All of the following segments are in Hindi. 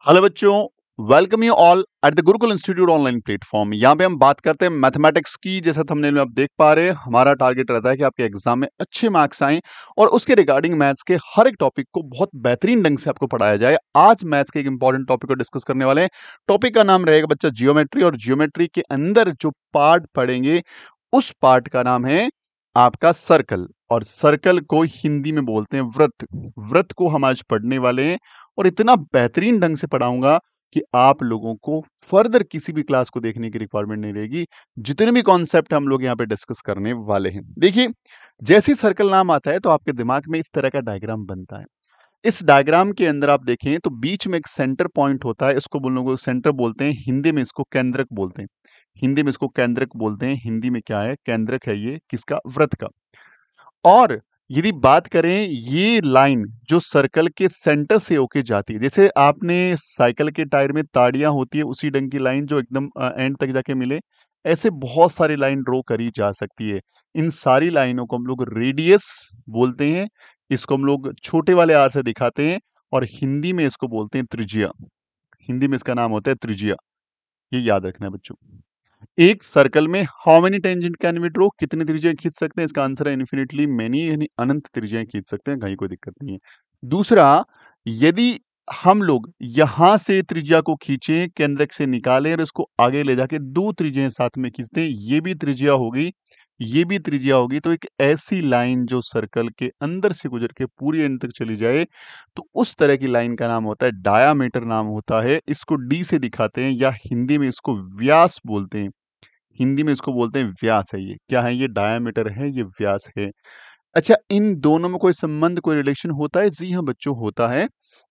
हेलो बच्चों, welcome you all at the Gurukul institute online platform. यहाँ पे हम बात करते हैं मैथमेटिक्स की। जैसा थंबनेल में आप देख पा रहे हैं, हमारा टारगेट रहता है कि आपके एग्जाम में अच्छे मार्क्स आएं और उसके रिगार्डिंग मैथ्स के हर एक टॉपिक को बहुत बेहतरीन ढंग से आपको पढ़ाया जाए। आज मैथ्स के एक इंपॉर्टेंट टॉपिक को डिस्कस करने वाले हैं। टॉपिक का नाम रहेगा बच्चा जियोमेट्री, और जियोमेट्री के अंदर जो पार्ट पढ़ेंगे उस पार्ट का नाम है आपका सर्कल, और सर्कल को हिंदी में बोलते हैं वृत्त। वृत्त को हम आज पढ़ने वाले हैं और इतना बेहतरीन ढंग से पढ़ाऊंगा कि आप लोगों को फर्दर किसी भी क्लास को देखने की रिक्वायरमेंट नहीं रहेगी। जितने भी कॉन्सेप्ट हम लोग यहाँ पे डिस्कस करने वाले हैं, देखिए, जैसे ही सर्कल नाम आता है तो आपके दिमाग में इस तरह का डायग्राम बनता है। इस डायग्राम के अंदर आप देखें तो बीच में एक सेंटर पॉइंट होता है, इसको बोलने को सेंटर बोलते हैं, हिंदी में इसको केंद्रक बोलते हैं। हिंदी में इसको केंद्रक बोलते हैं। हिंदी में क्या है? केंद्रक है ये किसका? वृत्त का। और यदि बात करें, ये लाइन जो सर्कल के सेंटर से होके जाती है, जैसे आपने साइकिल के टायर में ताड़ियां होती है उसी ढंग की लाइन जो एकदम एंड तक जाके मिले, ऐसे बहुत सारी लाइन ड्रॉ करी जा सकती है। इन सारी लाइनों को हम लोग रेडियस बोलते हैं। इसको हम लोग छोटे वाले आर से दिखाते हैं और हिंदी में इसको बोलते हैं त्रिज्या। हिंदी में इसका नाम होता है त्रिज्या। ये याद रखना है बच्चों। एक सर्कल में how many tangent can we draw? कितनी त्रिज्याएं खींच सकते हैं? इसका आंसर है इन्फिनिटली मेनी, यानी अनंत त्रिज्याएं खींच सकते हैं, कहीं कोई दिक्कत नहीं है। दूसरा, यदि हम लोग यहां से त्रिज्या को खींचें, केंद्रक से निकालें और इसको आगे ले जाके दो त्रिज्याएं साथ में खींचते हैं, ये भी त्रिज्या होगी, ये भी त्रिज्या होगी। तो एक ऐसी लाइन जो सर्कल के अंदर से गुजर के पूरी एंड तक चली जाए, तो उस तरह की लाइन का नाम होता है डायामीटर, नाम होता है। इसको डी से दिखाते हैं या हिंदी में इसको व्यास बोलते हैं। हिंदी में इसको बोलते हैं व्यास है। ये क्या है? ये डायामीटर है, ये व्यास है। अच्छा, इन दोनों में कोई संबंध, कोई रिलेशन होता है? जी हाँ बच्चों, होता है।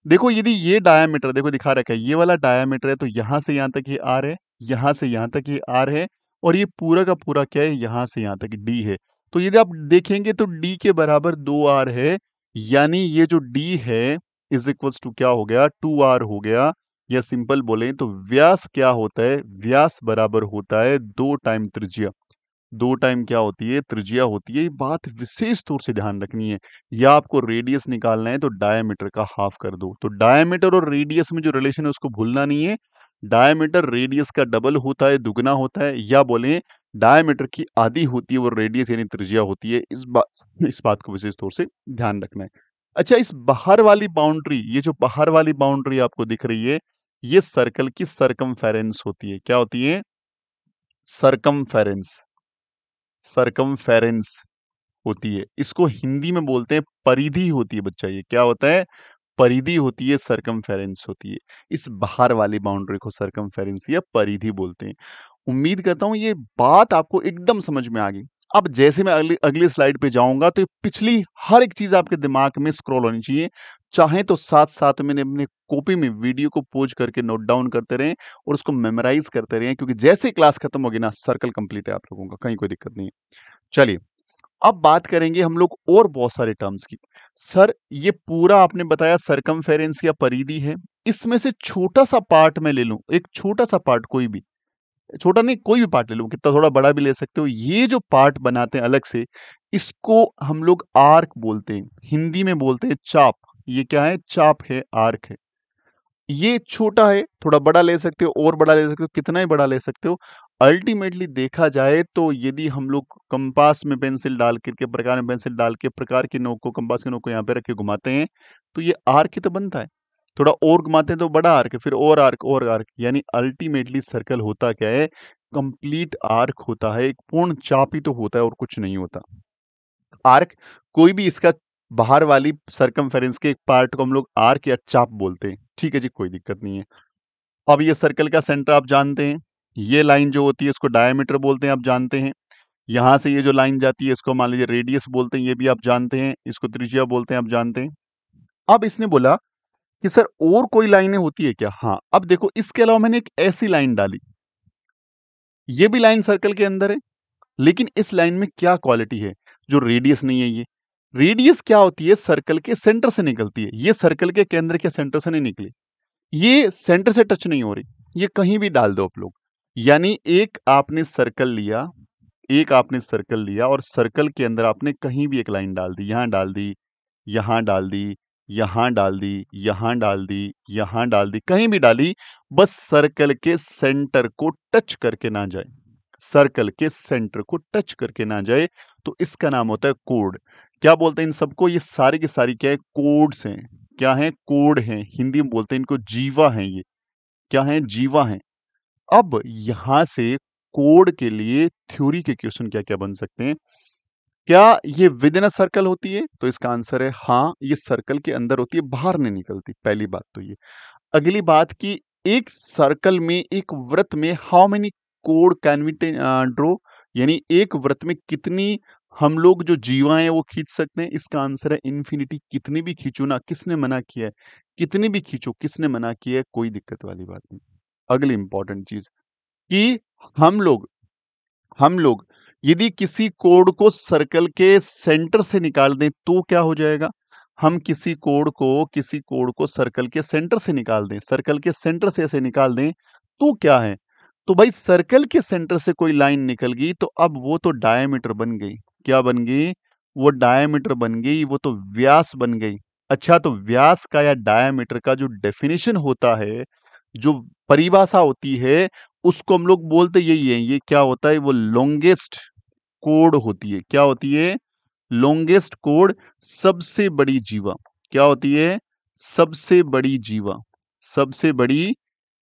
देखो, यदि ये डायामीटर, देखो दिखा रखा है, ये वाला डायामीटर है, तो यहां से यहां तक ये आर है, यहां से यहां तक ये आर है, और ये पूरा का पूरा क्या है? यहां से यहां तक डी है। तो यदि आप देखेंगे तो डी के बराबर 2 आर है, यानी ये जो डी है इज इक्वल्स टू क्या हो गया? 2 आर हो गया। या सिंपल बोले तो व्यास क्या होता है? व्यास बराबर होता है 2 टाइम त्रिज्या। 2 टाइम क्या होती है? त्रिज्या होती है। ये बात विशेष तौर से ध्यान रखनी है। या आपको रेडियस निकालना है तो डायमीटर का हाफ कर दो। तो डायमीटर और रेडियस में जो रिलेशन है उसको भूलना नहीं है। डायमीटर रेडियस का डबल होता है, दुगना होता है, या बोले डायमीटर की आधी होती है वो रेडियस यानी त्रिज्या होती है। इस बात को विशेष तौर से ध्यान रखना है। अच्छा, इस बाहर वाली बाउंड्री, ये जो बाहर वाली बाउंड्री आपको दिख रही है, ये सर्कल की सरकमफेरेंस होती है। क्या होती है? सरकमफेरेंस। सरकमफेरेंस होती है। इसको हिंदी में बोलते हैं परिधि होती है बच्चा। ये क्या होता है? परिधि होती है, सरकमफेरेंस होती है। इस बाहर वाली बाउंड्री को सरकमफेरेंस या परिधि बोलते हैं। उम्मीद करता हूं ये बात आपको एकदम समझ में आ गई। अब जैसे मैं अगली अगली स्लाइड पे जाऊंगा तो ये पिछली हर एक चीज आपके दिमाग में स्क्रॉल होनी चाहिए। चाहे तो साथ साथ में अपने कॉपी में वीडियो को पोज करके नोट डाउन करते रहें और उसको मेमोराइज करते रहें, क्योंकि जैसे क्लास खत्म होगी ना, सर्कल कंप्लीट है आप लोगों का, कहीं कोई दिक्कत नहीं है। चलिए, अब बात करेंगे हम लोग और बहुत सारे टर्म्स की। सर, ये पूरा आपने बताया सरकमफेरेंस या परिधि है, इसमें से छोटा सा पार्ट मैं ले लूं, एक छोटा सा पार्ट, कोई भी, छोटा नहीं, कोई भी पार्ट ले लूं, कितना थोड़ा बड़ा भी ले सकते हो। ये जो पार्ट बनाते हैं अलग से, इसको हम लोग आर्क बोलते हैं। हिंदी में बोलते हैं चाप। ये क्या है? चाप है, आर्क है। ये छोटा है, थोड़ा बड़ा ले सकते हो, और बड़ा ले सकते हो, कितना ही बड़ा ले सकते हो। अल्टीमेटली देखा जाए तो यदि हम लोग कंपास में पेंसिल डाल के प्रकार में पेंसिल डाल के प्रकार की नोक को, कंपास की नोक को यहाँ पे रख के घुमाते हैं तो ये आर्क ही तो बनता है। थोड़ा और घुमाते हैं तो बड़ा आर्क है, फिर और आर्क और आर्क, यानी अल्टीमेटली सर्कल होता क्या है? कंप्लीट आर्क होता है, एक पूर्ण चाप ही तो होता है और कुछ नहीं होता। आर्क, कोई भी इसका बाहर वाली सरकमफेरेंस के एक पार्ट को हम लोग आर्क या चाप बोलते हैं। ठीक है जी, कोई दिक्कत नहीं है। अब ये सर्कल का सेंटर आप जानते हैं, ये लाइन जो होती है इसको डायमीटर बोलते हैं, आप जानते हैं। यहां से ये जो लाइन जाती है इसको मान लीजिए रेडियस बोलते हैं, ये भी आप जानते हैं। इसको त्रिज्या बोलते हैं, आप जानते हैं। अब इसने बोला कि सर और कोई लाइनें होती है क्या? हाँ, अब देखो, इसके अलावा मैंने एक ऐसी लाइन डाली, ये भी लाइन सर्कल के अंदर है, लेकिन इस लाइन में क्या क्वालिटी है जो रेडियस नहीं है? ये रेडियस क्या होती है? सर्कल के सेंटर से निकलती है। ये सर्कल के केंद्र के सेंटर से नहीं निकली, ये सेंटर से टच नहीं हो रही, ये कहीं भी डाल दो आप लोग। यानी एक आपने सर्कल लिया, एक आपने सर्कल लिया और सर्कल के अंदर आपने कहीं भी एक लाइन डाल दी, यहां डाल दी, यहां डाल दी, यहां डाल दी, यहां डाल दी, यहां डाल दी, कहीं भी डाली, बस सर्कल के सेंटर को टच करके ना जाए, सर्कल के सेंटर को टच करके ना जाए, तो इसका नाम होता है कोड। क्या बोलते हैं इन सबको? ये सारी की सारी क्या है? कोड्स हैं। क्या है? कोड हैं। हिंदी में बोलते हैं इनको जीवा हैं ये। क्या है? जीवा हैं। अब यहां से कोड के लिए थ्योरी के क्वेश्चन क्या-क्या बन सकते हैं? क्या ये विद इन अ सर्कल होती है? तो इसका आंसर है हाँ, ये सर्कल के अंदर होती है, बाहर नहीं निकलती। पहली बात तो ये। अगली बात कि एक सर्कल में, एक वृत्त में हाउ मेनी कोड कैन वी ड्रॉ? यानी एक वृत्त में कितनी हम लोग जो जीवाएँ वो खींच सकते हैं? इसका आंसर है इन्फिनिटी। कितनी भी खींचो ना, किसने मना किया है? कितनी भी खींचो, किसने मना किया है? कोई दिक्कत वाली बात नहीं। अगली इंपॉर्टेंट चीज़ कि हम लोग हम लोग यदि किसी कोड को सर्कल के सेंटर से निकाल दें तो क्या हो जाएगा? हम किसी कोड को सर्कल के सेंटर से निकाल दें, सर्कल के सेंटर से ऐसे निकाल दें तो क्या है? तो भाई सर्कल के सेंटर से कोई लाइन निकल गई तो अब वो तो डायमीटर बन गई। क्या बन गई? वो डायमीटर बन गई, वो तो व्यास बन गई। अच्छा, तो व्यास का या डायमीटर का जो डेफिनिशन होता है, जो परिभाषा होती है, उसको हम लोग बोलते यही है। ये क्या होता है? वो लॉन्गेस्ट कोड होती है। क्या होती है? लॉन्गेस्ट कोड, सबसे बड़ी जीवा। क्या होती है? सबसे बड़ी जीवा। सबसे बड़ी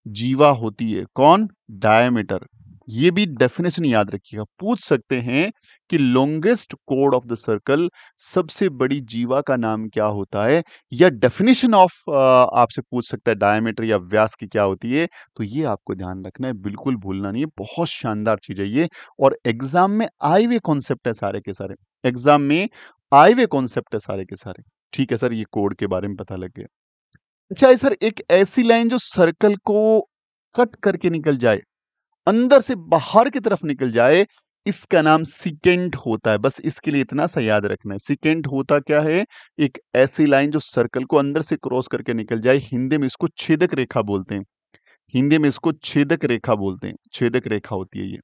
जीवा होती है कौन? डायमीटर। ये भी डेफिनेशन याद रखिएगा। पूछ सकते हैं कि longest code of the circle, सबसे बड़ी जीवा का नाम क्या होता है, या डेफिनेशन ऑफ आपसे पूछ सकता है डायमीटर या व्यास की क्या होती है। तो ये आपको ध्यान रखना है, बिल्कुल भूलना नहीं है। बहुत शानदार चीज है ये, और एग्जाम में आए हुए कॉन्सेप्ट है सारे के सारे। एग्जाम में आए हुए कॉन्सेप्ट है सारे के सारे। ठीक है सर, ये कोड के बारे में पता लग गया। अच्छा है सर, एक ऐसी लाइन जो सर्कल को कट करके निकल जाए, अंदर से बाहर की तरफ निकल जाए, इसका नाम सिकेंट होता है। बस इसके लिए इतना सा याद रखना है। सिकेंट होता क्या है? एक ऐसी लाइन जो सर्कल को अंदर से क्रॉस करके निकल जाए। हिंदी में इसको छेदक रेखा बोलते हैं। हिंदी में इसको छेदक रेखा बोलते हैं। छेदक रेखा होती है ये।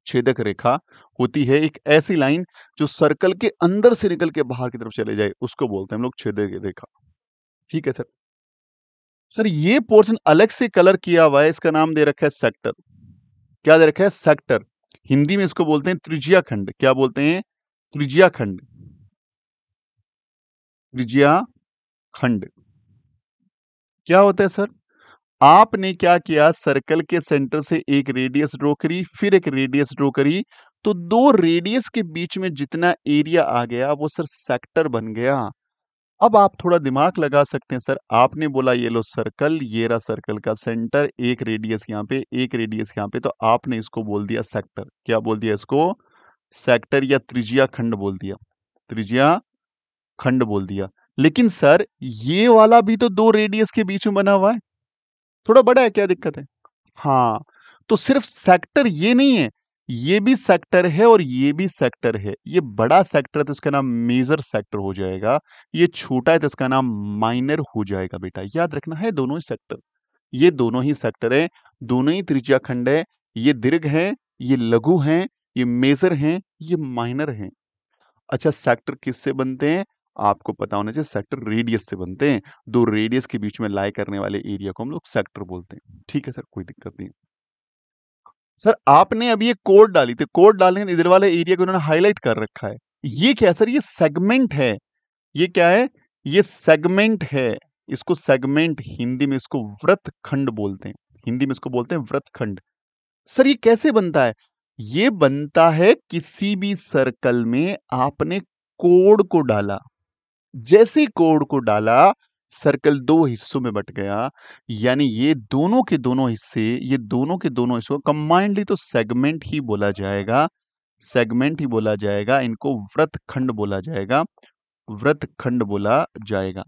छेदक रेखा होती है एक ऐसी लाइन जो सर्कल के अंदर से निकल के बाहर की तरफ चले जाए, उसको बोलते हैं हम लोग छेदक रेखा। ठीक है सर। सर, ये पोर्शन अलग से कलर किया हुआ है, इसका नाम दे रखा है सेक्टर। क्या दे रखा है? सेक्टर। हिंदी में इसको बोलते हैं त्रिज्या खंड। क्या बोलते हैं? त्रिज्या खंड। त्रिज्या खंड क्या होता है सर? आपने क्या किया? सर्कल के सेंटर से एक रेडियस ड्रॉ करी, फिर एक रेडियस ड्रॉ करी, तो दो रेडियस के बीच में जितना एरिया आ गया वो सर सेक्टर बन गया। अब आप थोड़ा दिमाग लगा सकते हैं सर। आपने बोला ये लो सर्कल, ये रहा सर्कल का सेंटर, एक रेडियस यहाँ पे, एक रेडियस यहाँ पे, तो आपने इसको बोल दिया सेक्टर। क्या बोल दिया इसको? सेक्टर या त्रिज्या खंड बोल दिया। त्रिज्या खंड बोल दिया। लेकिन सर, ये वाला भी तो दो रेडियस के बीच में बना हुआ है, थोड़ा बड़ा है, क्या दिक्कत है? हाँ, तो सिर्फ सेक्टर ये नहीं है, ये भी सेक्टर है और ये भी सेक्टर है। ये बड़ा सेक्टर है तो इसका नाम मेजर सेक्टर हो जाएगा, ये छोटा है तो इसका नाम माइनर हो जाएगा। बेटा याद रखना है, दोनों ही सेक्टर, ये दोनों ही सेक्टर है, दोनों ही त्रिज्या खंड है। ये दीर्घ है, ये लघु है, ये मेजर है, ये माइनर है। अच्छा, सेक्टर किससे बनते हैं? आपको पता होना चाहिए, सेक्टर रेडियस से बनते हैं। दो रेडियस के बीच में लाई करने वाले एरिया को हम लोग सेक्टर बोलते हैं। ठीक है सर, कोई दिक्कत नहीं। सर, आपने अभी एक कोड डाली थी, कोड डालने के इधर वाले एरिया को उन्होंने हाईलाइट कर रखा है। ये क्या है सर? ये सेगमेंट है। ये क्या है? ये सेगमेंट है। इसको सेगमेंट, हिंदी में इसको वृत्त खंड बोलते हैं। हिंदी में इसको बोलते हैं वृत्त खंड। सर, ये कैसे बनता है? ये बनता है किसी भी सर्कल में आपने कोड को डाला, जैसे ही कोड को डाला, सर्कल दो हिस्सों में बट गया, यानी ये दोनों के दोनों हिस्से, ये दोनों के दोनों हिस्सों कंबाइंडली तो सेगमेंट ही बोला जाएगा। सेगमेंट ही बोला जाएगा, इनको वृत्तखंड बोला जाएगा। वृत्तखंड बोला जाएगा।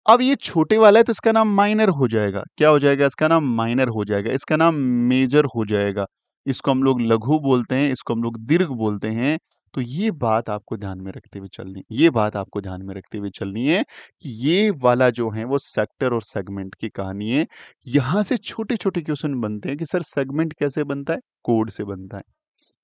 अब ये छोटे वाला है तो इसका नाम माइनर हो जाएगा। क्या हो जाएगा? इसका नाम माइनर हो जाएगा। इसका नाम मेजर हो जाएगा। इसको हम लोग लघु बोलते हैं, इसको हम लोग दीर्घ बोलते हैं। तो ये बात आपको ध्यान में रखते हुए चलनी, ये बात आपको ध्यान में रखते हुए चलनी है कि ये वाला जो है वो सेक्टर और सेगमेंट की कहानी है। यहां से छोटे छोटे क्वेश्चन बनते हैं कि सर सेगमेंट कैसे बनता है? कोड से बनता है।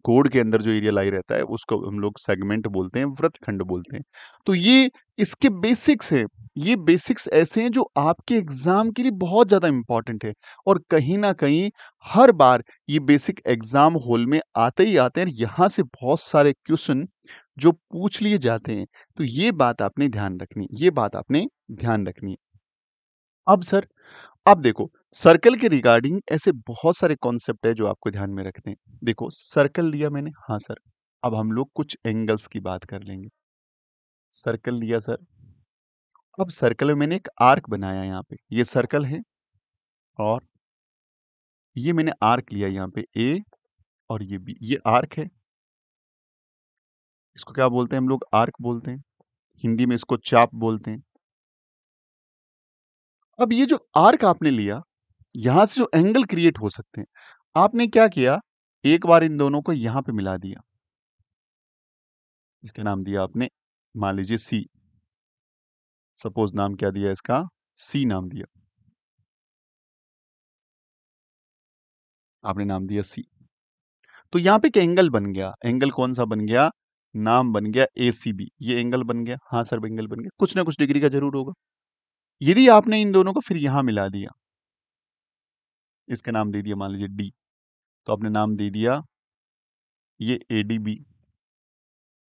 कोड के अंदर जो एरिया लाई रहता है उसको हम लोग सेगमेंट बोलते हैं, वृत्तखंड बोलते हैं। तो ये इसके बेसिक्स हैं। ये बेसिक्स ऐसे हैं जो आपके एग्जाम के लिए बहुत ज़्यादा इम्पोर्टेंट है और कहीं न कहीं हर बार ये बेसिक एग्जाम हॉल में आते ही आते हैं और यहाँ से बहुत सारे क्वेश्चन जो पूछ लिए जाते हैं। तो ये बात आपने ध्यान रखनी है, ये बात आपने ध्यान रखनी है। अब सर अब देखो, सर्कल के रिगार्डिंग ऐसे बहुत सारे कॉन्सेप्ट है जो आपको ध्यान में रखने हैं। देखो, सर्कल लिया मैंने, हाँ सर। अब हम लोग कुछ एंगल्स की बात कर लेंगे। सर्कल लिया सर। अब सर्कल में मैंने एक आर्क बनाया यहाँ पे। ये सर्कल है और ये मैंने आर्क लिया यहाँ पे ए और ये बी। ये आर्क है। इसको क्या बोलते हैं हम लोग? आर्क बोलते हैं। हिंदी में इसको चाप बोलते हैं। अब ये जो आर्क आपने लिया, यहाँ से जो एंगल क्रिएट हो सकते हैं, आपने क्या किया? एक बार इन दोनों को यहाँ पे मिला दिया। इसका नाम दिया आपने, मान लीजिए सी। सपोज नाम क्या दिया इसका? सी नाम दिया। आपने नाम दिया सी। तो यहाँ पे एक एंगल बन गया। एंगल कौन सा बन गया? नाम बन गया ACB। ये एंगल बन गया। हाँ सर, एंगल बन गया। कुछ ना कुछ डिग्री का जरूर होगा। यदि आपने इन दोनों को फिर यहां मिला दिया, इसका नाम दे दिया मान लीजिए D, तो आपने नाम दे दिया ये ADB।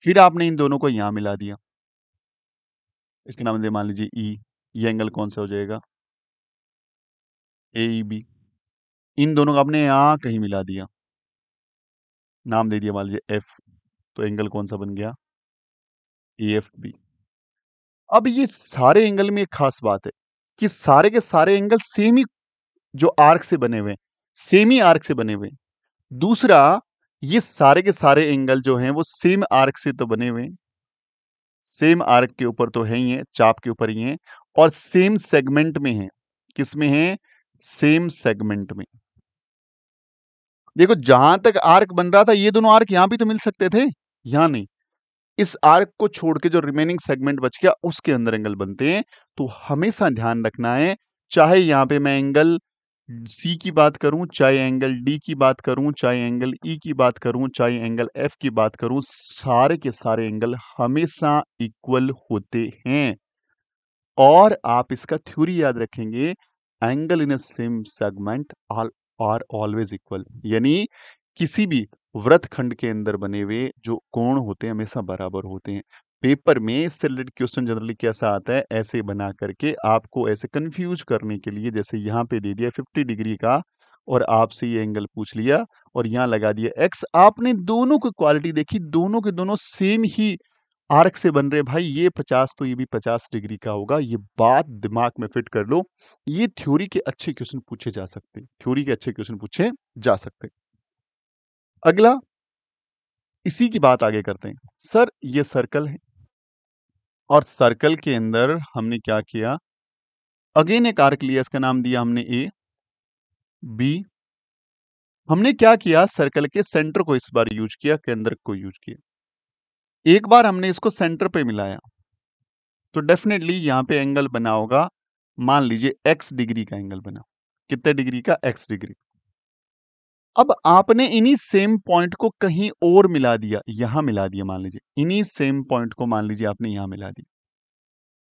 फिर आपने इन दोनों को यहां मिला दिया, इसका नाम दे मान लीजिए E। ये एंगल कौन सा हो जाएगा? AEB। इन दोनों को आपने यहां कहीं मिला दिया, नाम दे दिया मान लीजिए F। तो एंगल कौन सा बन गया? AFB। अब ये सारे एंगल में एक खास बात है कि सारे के सारे एंगल सेम ही जो आर्क से बने हुए हैं, सेम ही आर्क से बने हुए हैं। दूसरा, ये सारे के सारे एंगल जो हैं वो सेम आर्क से तो बने हुए हैं, सेम आर्क के ऊपर तो है ही है, चाप के ऊपर ही है, और सेम सेगमेंट में है। किस में है? सेम सेगमेंट में। देखो, जहां तक आर्क बन रहा था ये दोनों आर्क यहां भी तो मिल सकते थे, यहां नहीं। इस आर्क को छोड़ के जो रिमेनिंग सेगमेंट बच गया उसके अंदर एंगल बनते हैं। तो हमेशा ध्यान रखना है, चाहे यहां पे मैं एंगल सी की बात करूं, चाहे एंगल डी की बात करूं, चाहे एंगल ई की बात करूं, चाहे एंगल एफ की बात करूं, सारे के सारे एंगल हमेशा इक्वल होते हैं। और आप इसका थ्योरी याद रखेंगे, angle in a same segment are always equal. यानी किसी भी वृत्तखंड के अंदर बने हुए जो कोण होते हैं हमेशा बराबर होते हैं। पेपर में इससे रिलेटेड क्वेश्चन जनरली कैसा आता है? ऐसे बना करके आपको ऐसे कंफ्यूज करने के लिए, जैसे यहाँ पे दे दिया 50 डिग्री का और आपसे ये एंगल पूछ लिया और यहाँ लगा दिया x। आपने दोनों की क्वालिटी देखी, दोनों के दोनों सेम ही आर्क से बन रहे। भाई ये 50 तो ये भी 50 डिग्री का होगा। ये बात दिमाग में फिट कर लो। ये थ्योरी के अच्छे क्वेश्चन पूछे जा सकते हैं, थ्योरी के अच्छे क्वेश्चन पूछे जा सकते हैं। अगला, इसी की बात आगे करते हैं। सर ये सर्कल है और सर्कल के अंदर हमने क्या किया? अगेन एक आर्क लिया, इसका नाम दिया हमने ए बी। हमने क्या किया? सर्कल के सेंटर को इस बार यूज किया, केंद्र को यूज किया। एक बार हमने इसको सेंटर पे मिलाया तो डेफिनेटली यहां पे एंगल बना होगा, मान लीजिए x डिग्री का एंगल बना। कितने डिग्री का? x degree. अब आपने इन्हीं सेम पॉइंट को कहीं और मिला दिया, यहां मिला दिया मान लीजिए। इन्हीं सेम पॉइंट को मान लीजिए आपने यहां मिला दिया,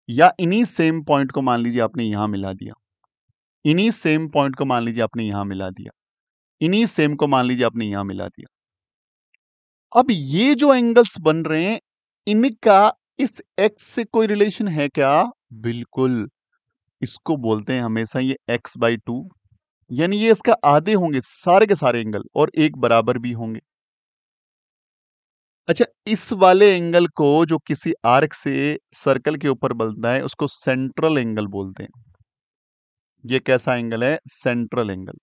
या इन्हीं सेम पॉइंट को मान लीजिए आपने यहां मिला दिया, इन्हीं सेम पॉइंट को मान लीजिए आपने यहां मिला दिया, इन्हीं सेम को मान लीजिए आपने यहां मिला दिया। अब ये जो एंगल्स बन रहे हैं, इनका इस x से कोई रिलेशन है क्या? बिल्कुल। इसको बोलते हैं हमेशा ये x/2। यानी ये इसका आधे होंगे सारे के सारे एंगल और एक बराबर भी होंगे। अच्छा, इस वाले एंगल को जो किसी आर्क से सर्कल के ऊपर बनता है उसको सेंट्रल एंगल बोलते हैं। ये कैसा एंगल है? Central angle.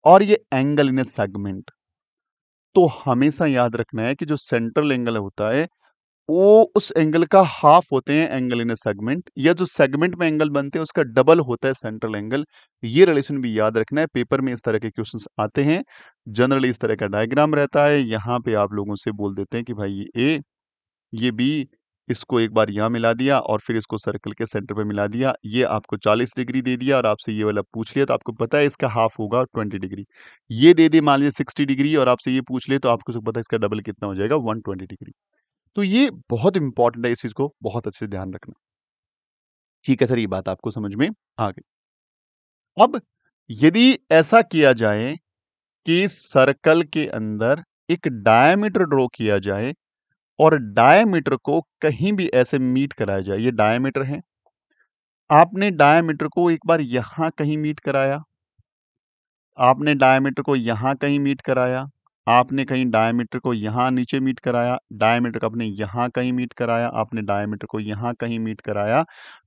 और ये एंगल इन ए सेगमेंट। तो हमेशा याद रखना है कि जो सेंट्रल एंगल होता है वो उस एंगल का हाफ होते हैं एंगल इन ए सेगमेंट, या जो सेगमेंट में एंगल बनते हैं उसका डबल होता है सेंट्रल एंगल। ये रिलेशन भी याद रखना है, पेपर में इस तरह के क्वेश्चंस आते हैं। जनरली इस तरह का डायग्राम रहता है, यहाँ पे आप लोगों से बोल देते हैं कि भाई ये ए, ये बी, इसको एक बार यहाँ मिला दिया और फिर इसको सर्कल के सेंटर पे मिला दिया। ये आपको 40 डिग्री दे दिया और आपसे ये वाला पूछ लिया तो आपको पता है इसका हाफ होगा 20 डिग्री। ये दे दे मान लीजिए 60 डिग्री और आपसे ये पूछ ले तो आपको सब पता है इसका डबल कितना हो जाएगा 120 डिग्री। तो ये बहुत इंपॉर्टेंट है, इस चीज़ को बहुत अच्छे से ध्यान रखना। ठीक है सर, ये बात आपको समझ में आ गई। अब यदि ऐसा किया जाए कि सर्कल के अंदर एक डायमीटर ड्रॉ किया जाए और डायमीटर को कहीं भी ऐसे मीट कराया जाए, ये डायमीटर है, आपने डायमीटर को एक बार यहां कहीं मीट कराया, आपने डायमीटर को यहां कहीं मीट कराया, आपने कहीं डायमीटर को यहां नीचे मीट कराया, डायमीटर को आपने यहां कहीं मीट कराया, आपने डायमीटर को यहां कहीं मीट कराया।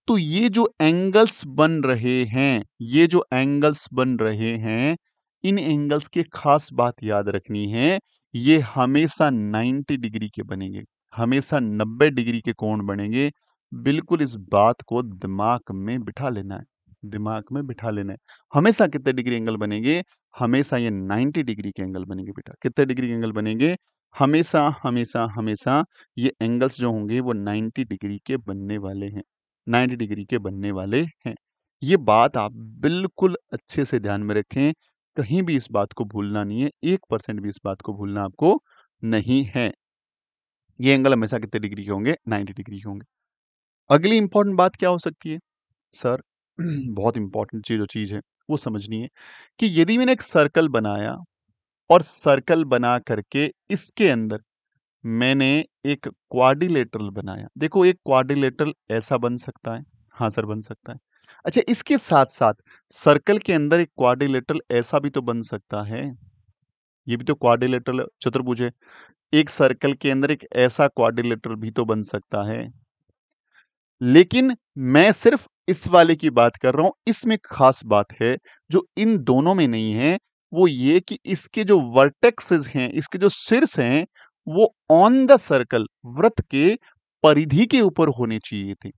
तो ये जो एंगल्स बन रहे हैं, ये जो एंगल्स बन रहे हैं, इन एंगल्स की खास बात याद रखनी है, ये हमेशा 90 डिग्री के बनेंगे, हमेशा 90 डिग्री के कोण बनेंगे। बिल्कुल इस बात को दिमाग में बिठा लेना है, दिमाग में बिठा लेना है। हमेशा कितने डिग्री एंगल बनेंगे? हमेशा ये 90 डिग्री के एंगल बनेंगे बेटा। कितने डिग्री के एंगल बनेंगे? हमेशा, हमेशा, हमेशा ये एंगल्स जो होंगे वो 90 डिग्री के बनने वाले हैं, 90 डिग्री के बनने वाले हैं। ये बात आप बिल्कुल अच्छे से ध्यान में रखें, कहीं भी इस बात को भूलना नहीं है, 1% भी इस बात को भूलना आपको नहीं है। ये एंगल हमेशा कितने डिग्री के होंगे? 90 डिग्री के होंगे। अगली इंपॉर्टेंट बात क्या हो सकती है? सर बहुत इंपॉर्टेंट चीज जो चीज है वो समझनी है कि यदि मैंने एक सर्कल बनाया और सर्कल बना करके इसके अंदर मैंने एक क्वाड्रिलेटरल बनाया। देखो एक क्वाड्रिलेटरल ऐसा बन सकता है, हाँ सर बन सकता है। अच्छा इसके साथ साथ सर्कल के अंदर एक क्वाड्रिलेटरल ऐसा भी तो बन सकता है, ये भी तो क्वाड्रिलेटरल चतुर्भुज है। एक सर्कल के अंदर एक ऐसा क्वाड्रिलेटरल भी तो बन सकता है, लेकिन मैं सिर्फ इस वाले की बात कर रहा हूं। इसमें एक खास बात है जो इन दोनों में नहीं है, वो ये कि इसके जो वर्टेक्सेस हैं, इसके जो शीर्ष हैं, वो ऑन द सर्कल वृत्त के परिधि के ऊपर होने चाहिए थे।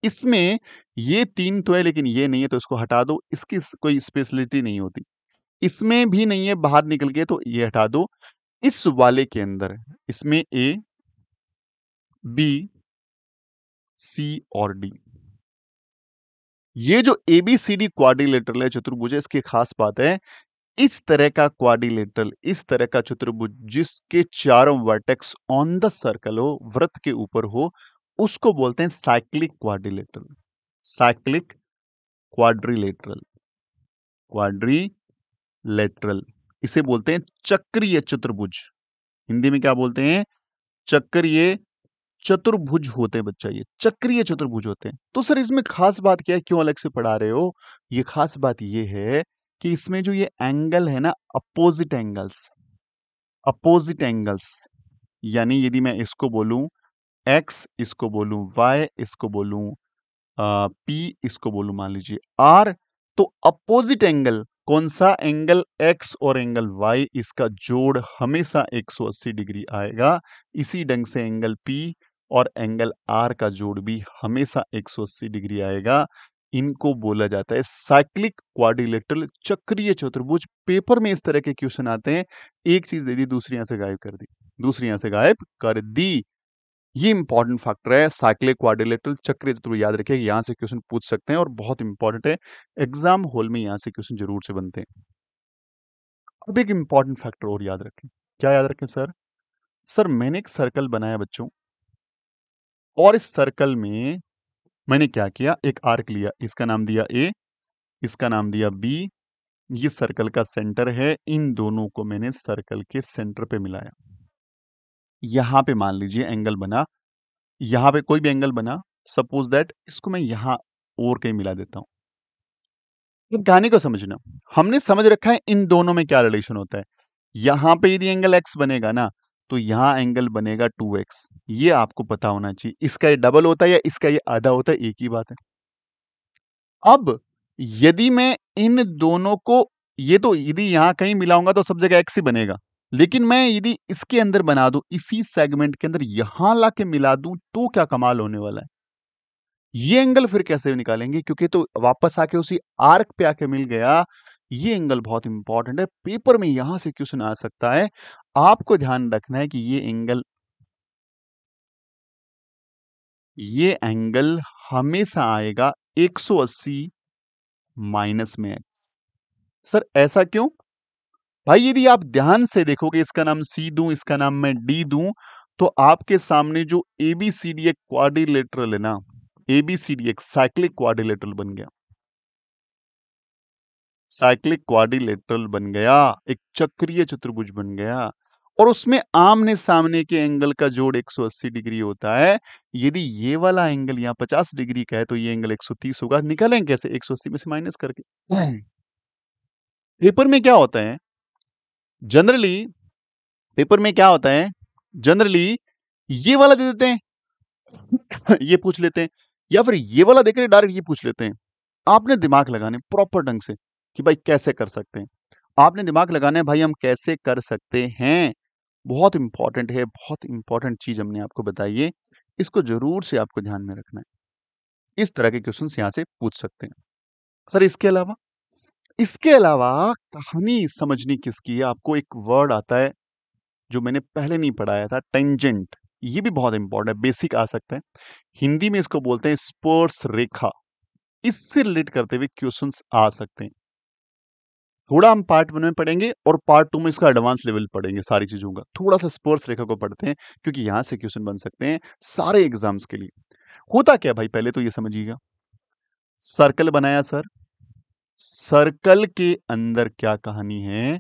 इसमें ये तीन तो है लेकिन ये नहीं है तो इसको हटा दो, इसकी कोई स्पेशलिटी नहीं होती। इसमें भी नहीं है, बाहर निकल गए तो ये हटा दो। इस वाले के अंदर इसमें ए, बी, सी और डी, ये जो एबीसीडी क्वाड्रिलेटरल है, चतुर्भुज है, इसकी खास बात है इस तरह का क्वाड्रिलेटरल, इस तरह का चतुर्भुज जिसके चारों वर्टेक्स ऑन द सर्कल हो, वृत्त के ऊपर हो, उसको बोलते हैं cyclic quadrilateral. Cyclic quadrilateral, quadrilateral इसे बोलते हैं चक्रीय चतुर्भुज। हिंदी में क्या बोलते हैं? चक्रीय चतुर्भुज होते हैं बच्चा, ये चक्रीय चतुर्भुज होते हैं। तो सर इसमें खास बात क्या है, क्यों अलग से पढ़ा रहे हो? ये खास बात ये है कि इसमें जो ये एंगल है ना, अपोजिट एंगल्स, अपोजिट एंगल्स, यानी यदि मैं इसको बोलूं x, इसको बोलूं y, इसको बोलूं p, इसको बोलूं मान लीजिए r, तो अपोजिट एंगल कौन सा? एंगल x और एंगल y, इसका जोड़ हमेशा 180 डिग्री आएगा। इसी ढंग से एंगल p और एंगल r का जोड़ भी हमेशा 180 डिग्री आएगा। इनको बोला जाता है साइक्लिक क्वाड्रिलेटरल, चक्रीय चतुर्भुज। पेपर में इस तरह के क्वेश्चन आते हैं, एक चीज दे दी दूसरी यहां से गायब कर दी, दूसरी यहां से गायब कर दी। ये इंपॉर्टेंट फैक्टर है, साइक्लिक क्वाड्रिलेटरल चक्रीय चतुर्भुज। याद रखिए यहां से क्वेश्चन पूछ सकते हैं और बहुत इंपॉर्टेंट है, एग्जाम हॉल में यहां से क्वेश्चन जरूर से बनते हैं। अब एक इंपॉर्टेंट फैक्टर और याद रखें। क्या याद रखें सर? सर मैंने एक सर्कल बनाया बच्चों, और इस सर्कल में मैंने क्या किया, एक आर्क लिया, इसका नाम दिया ए, इसका नाम दिया बी। ये सर्कल का सेंटर है, इन दोनों को मैंने सर्कल के सेंटर पे मिलाया। यहां पे मान लीजिए एंगल बना, यहां पे कोई भी एंगल बना, सपोज दैट इसको मैं यहां और कहीं मिला देता हूं। अब कहानी को समझना, हमने समझ रखा है इन दोनों में क्या रिलेशन होता है। यहां पे यदि एंगल एक्स बनेगा ना, तो यहां एंगल बनेगा 2x। ये आपको पता होना चाहिए। इसका ये डबल होता है या इसका ये आधा होता है, एक ही बात है। अब यदि मैं इन दोनों को, ये तो यदि यहां कहीं मिलाऊंगा तो सब जगह एक्स ही बनेगा, लेकिन मैं यदि इसके अंदर बना दूं, इसी सेगमेंट के अंदर यहां लाके मिला दूं, तो क्या कमाल होने वाला है। ये एंगल फिर कैसे निकालेंगे, क्योंकि तो वापस आके उसी आर्क पे आके मिल गया। ये एंगल बहुत इंपॉर्टेंट है, पेपर में यहां से क्वेश्चन आ सकता है। आपको ध्यान रखना है कि ये एंगल ये एंगल हमेशा आएगा 180 माइनस में एक्स। सर ऐसा क्यों? भाई यदि आप ध्यान से देखोगे, इसका नाम सी दूं, इसका नाम मैं डी दूं, तो आपके सामने जो एबीसीडी एक क्वाड्रिलेटरल है ना, एबीसीडी एक साइक्लिक क्वाड्रिलेटरल बन गया। साइक्लिक क्वाड्रिलेटरल बन गया, एक चक्रीय चतुर्भुज बन गया, और उसमें आमने सामने के एंगल का जोड़ 180 डिग्री होता है। यदि ये वाला एंगल यहाँ 50 डिग्री का है तो ये एंगल 130 होगा। निकालें कैसे? 180 में से माइनस करके। पेपर में क्या होता है जनरली, पेपर में क्या होता है जनरली, ये वाला दे देते हैं ये पूछ लेते हैं, या फिर ये वाला देकर डायरेक्ट ये पूछ लेते हैं। आपने दिमाग लगाने प्रॉपर ढंग से कि भाई कैसे कर सकते हैं। आपने दिमाग लगाना है भाई, हम कैसे कर सकते हैं। बहुत इंपॉर्टेंट है, बहुत इंपॉर्टेंट चीज हमने आपको बताई है, इसको जरूर से आपको ध्यान में रखना है। इस तरह के क्वेश्चंस यहां से पूछ सकते हैं। सर इसके अलावा कहानी समझनी किसकी है? आपको एक वर्ड आता है जो मैंने पहले नहीं पढ़ाया था, टेंजेंट। ये भी बहुत इंपॉर्टेंट है, बेसिक आ सकता है। हिंदी में इसको बोलते हैं स्पर्श रेखा। इससे रिलेट करते हुए क्वेश्चंस आ सकते हैं। थोड़ा हम पार्ट 1 में पढ़ेंगे और पार्ट 2 में इसका एडवांस लेवल पढ़ेंगे सारी चीजों का। थोड़ा सा स्पर्श रेखा को पढ़ते हैं क्योंकि यहां से क्वेश्चन बन सकते हैं सारे एग्जाम्स के लिए। होता क्या भाई, पहले तो ये समझिएगा। सर्कल बनाया सर, सर्कल के अंदर क्या कहानी है?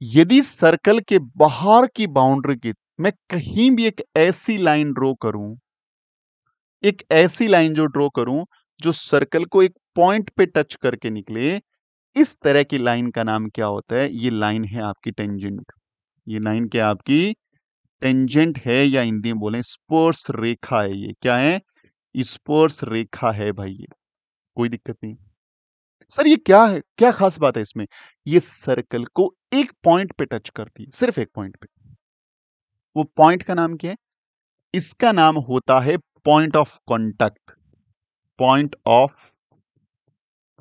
यदि सर्कल के बाहर की बाउंड्री की मैं कहीं भी एक ऐसी लाइन ड्रॉ करूं, एक ऐसी लाइन जो ड्रॉ करूं जो सर्कल को एक पॉइंट पे टच करके निकले, इस तरह की लाइन का नाम क्या होता है? ये लाइन है आपकी टेंजेंट। ये लाइन क्या आपकी टेंजेंट है, या हिंदी में बोले स्पर्श रेखा है। ये क्या है? स्पर्श रेखा है भाई। ये कोई दिक्कत नहीं। सर ये क्या है, क्या खास बात है इसमें? ये सर्कल को एक पॉइंट पे टच करती है, सिर्फ एक पॉइंट पे। वो पॉइंट का नाम क्या है? इसका नाम होता है point of contact. Point of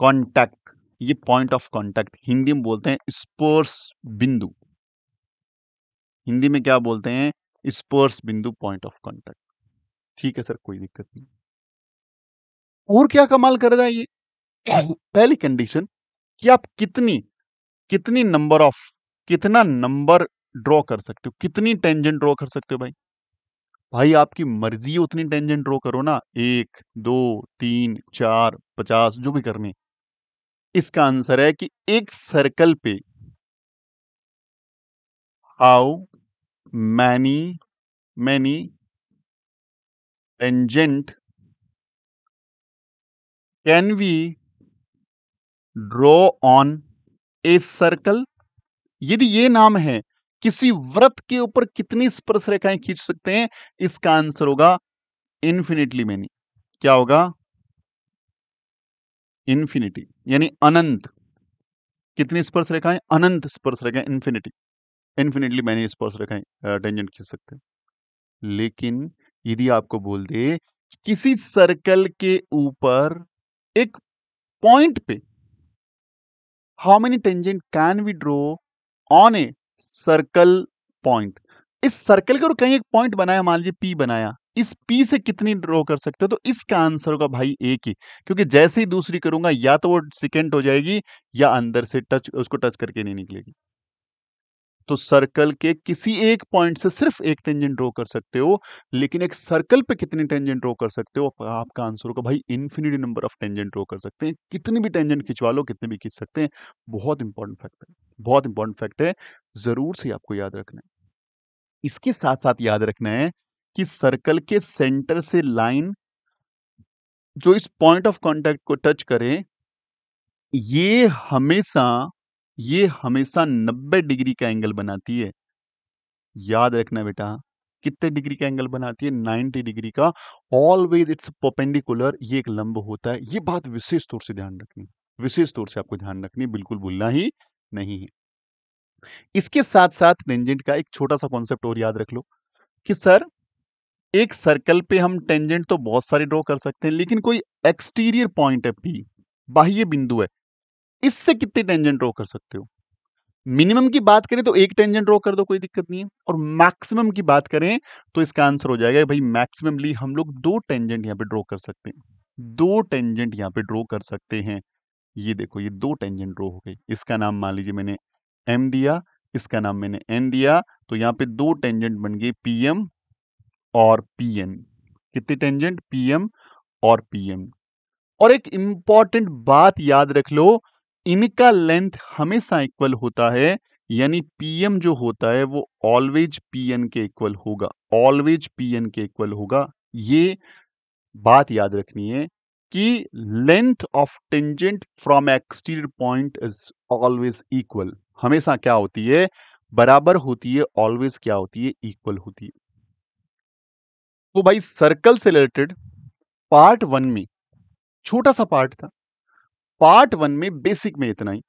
contact, ये पॉइंट ऑफ कांटेक्ट हिंदी में बोलते हैं स्पर्श बिंदु। हिंदी में क्या बोलते हैं? स्पर्श बिंदु, पॉइंट ऑफ कांटेक्ट। ठीक है सर, कोई दिक्कत नहीं। और क्या कमाल कर रहा है ये? पहली कंडीशन कि आप कितनी कितनी नंबर ऑफ कितना नंबर ड्रॉ कर सकते हो, कितनी टेंजेंट ड्रॉ कर सकते हो भाई। भाई आपकी मर्जी है उतनी टेंजेंट ड्रॉ करो ना, 1 2 3 4 50 जो भी करनी। इसका आंसर है कि एक सर्कल पे how many many tangent can we draw on a circle. यदि ये नाम है, किसी वृत्त के ऊपर कितनी स्पर्श रेखाएं खींच सकते हैं, इसका आंसर होगा इन्फिनिटली मैनी। क्या होगा? इन्फिनिटी, यानी अनंत। कितनी स्पर्श रेखाएं? अनंत स्पर्श रेखाएं, इन्फिनिटी। इन्फिनिटली मैनी स्पर्श रेखाएं टेंजेंट खींच सकते हैं। लेकिन यदि आपको बोल दे कि किसी सर्कल के ऊपर एक पॉइंट पे how many tangent can we draw on a circle point. इस सर्कल के ऊपर कहीं एक पॉइंट बनाया, मान लीजिए पी बनाया, इस पी से कितनी ड्रॉ कर सकते हो? तो इसका आंसर होगा भाई एक ही, क्योंकि जैसे ही दूसरी करूंगा या तो वो सेकेंड हो जाएगी या अंदर से टच, उसको टच करके नहीं निकलेगी। तो सर्कल के किसी एक पॉइंट से सिर्फ एक टेंजेंट ड्रॉ कर सकते हो, लेकिन एक सर्कल पे कितनी टेंजेंट ड्रॉ कर सकते हो? आपका आंसर होगा भाई infinity number of tangent draw कर सकते हैं। कितनी भी टेंजेंट खिंचवा लो, कितने भी खींच सकते हैं। बहुत इंपॉर्टेंट फैक्ट है, बहुत इंपॉर्टेंट फैक्ट है, जरूर से आपको याद रखना है। इसके साथ साथ याद रखना है कि सर्कल के सेंटर से लाइन जो इस पॉइंट ऑफ कांटेक्ट को टच करे, ये हमेशा ये हमेशा 90 डिग्री का एंगल बनाती है। याद रखना बेटा, कितने डिग्री का एंगल बनाती है? 90 डिग्री का। ऑलवेज इट्स परपेंडिकुलर, ये एक लंब होता है। ये बात विशेष तौर से ध्यान रखनी, विशेष तौर से आपको ध्यान रखनी, बिल्कुल भूलना ही नहीं है। इसके साथ साथ टेंजेंट का एक छोटा सा कॉन्सेप्ट और याद रख लो कि सर एक सर्कल पे हम टेंजेंट तो बहुत सारे ड्रॉ कर सकते हैं, लेकिन कोई एक्सटीरियर पॉइंट है पी, बाह्य बिंदु है, इससे कितने टेंजेंट ड्रॉ कर सकते हो? मिनिमम की बात करें तो एक टेंजेंट ड्रॉ कर दो, कोई दिक्कत नहीं है। और मैक्सिमम की बात करें तो इसका आंसर हो जाएगा भाई मैक्सिममली हम लोग 2 टेंजेंट यहाँ पे ड्रॉ कर सकते हैं। 2 टेंजेंट यहाँ पे ड्रॉ कर सकते हैं। ये देखो ये 2 टेंजेंट ड्रॉ हो गई। इसका नाम मान लीजिए मैंने एम दिया, इसका नाम मैंने एन दिया, तो यहाँ पे 2 टेंजेंट बन गए पीएम और पीएन। कितने टेंजेंट? पीएम और पीएम। और एक इंपॉर्टेंट बात याद रख लो, इनका लेंथ हमेशा इक्वल होता है, यानी पीएम जो होता है वो ऑलवेज पीएन के इक्वल होगा, ऑलवेज पीएन के इक्वल होगा। ये बात याद रखनी है कि length of tangent from exterior point is always equal. हमेशा क्या होती है? बराबर होती है, ऑलवेज क्या होती है? इक्वल होती है। तो भाई सर्कल से रिलेटेड पार्ट 1 में छोटा सा पार्ट था। पार्ट 1 में बेसिक में इतना ही।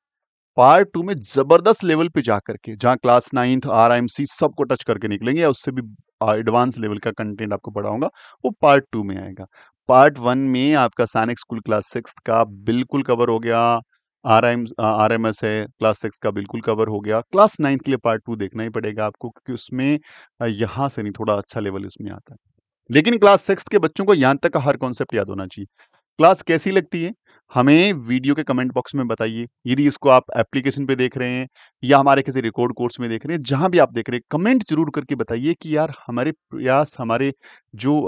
पार्ट 2 में जबरदस्त लेवल पे जाकर के, जहां क्लास 9th आरआईएमसी सबको टच करके निकलेंगे, या उससे भी एडवांस लेवल का कंटेंट आपको पढ़ाऊंगा, वो पार्ट 2 में आएगा। पार्ट 1 में आपका सैनिक स्कूल क्लास 6 का बिल्कुल कवर हो गया। आरएमएस है क्लास 6 का, बिल्कुल कवर हो गया। क्लास 9th के लिए पार्ट 2 देखना ही पड़ेगा आपको, क्योंकि उसमें यहाँ से नहीं, थोड़ा अच्छा लेवल इसमें आता है। लेकिन क्लास 6 के बच्चों को यहाँ तक का हर कॉन्सेप्ट याद होना चाहिए। क्लास कैसी लगती है? हमें वीडियो के कमेंट बॉक्स में बताइए। यदि इसको आप एप्लीकेशन पे देख रहे हैं या हमारे किसी रिकॉर्ड कोर्स में देख रहे हैं, जहां भी आप देख रहे हैं, कमेंट जरूर करके बताइए कि यार हमारे प्रयास, हमारे जो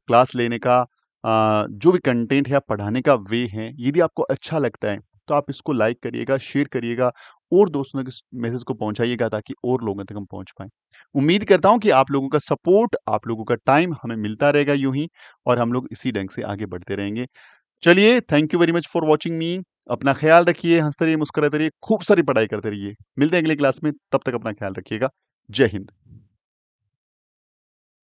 क्लास लेने का जो भी कंटेंट है, पढ़ाने का वे है, यदि आपको अच्छा लगता है तो आप इसको लाइक करिएगा, शेयर करिएगा और दोस्तों के मैसेज को पहुंचाइएगा, ताकि और लोगों तक हम पहुंच पाए। उम्मीद करता हूं कि आप लोगों का सपोर्ट, आप लोगों का टाइम हमें मिलता रहेगा यूं ही, और हम लोग इसी ढंग से आगे बढ़ते रहेंगे। चलिए, thank you very much for watching मी। अपना ख्याल रखिए, हंसते रहिए, मुस्कुराते रहिए, खूब सारी पढ़ाई करते रहिए। मिलते हैं अगली क्लास में, तब तक अपना ख्याल रखिएगा। जय हिंद।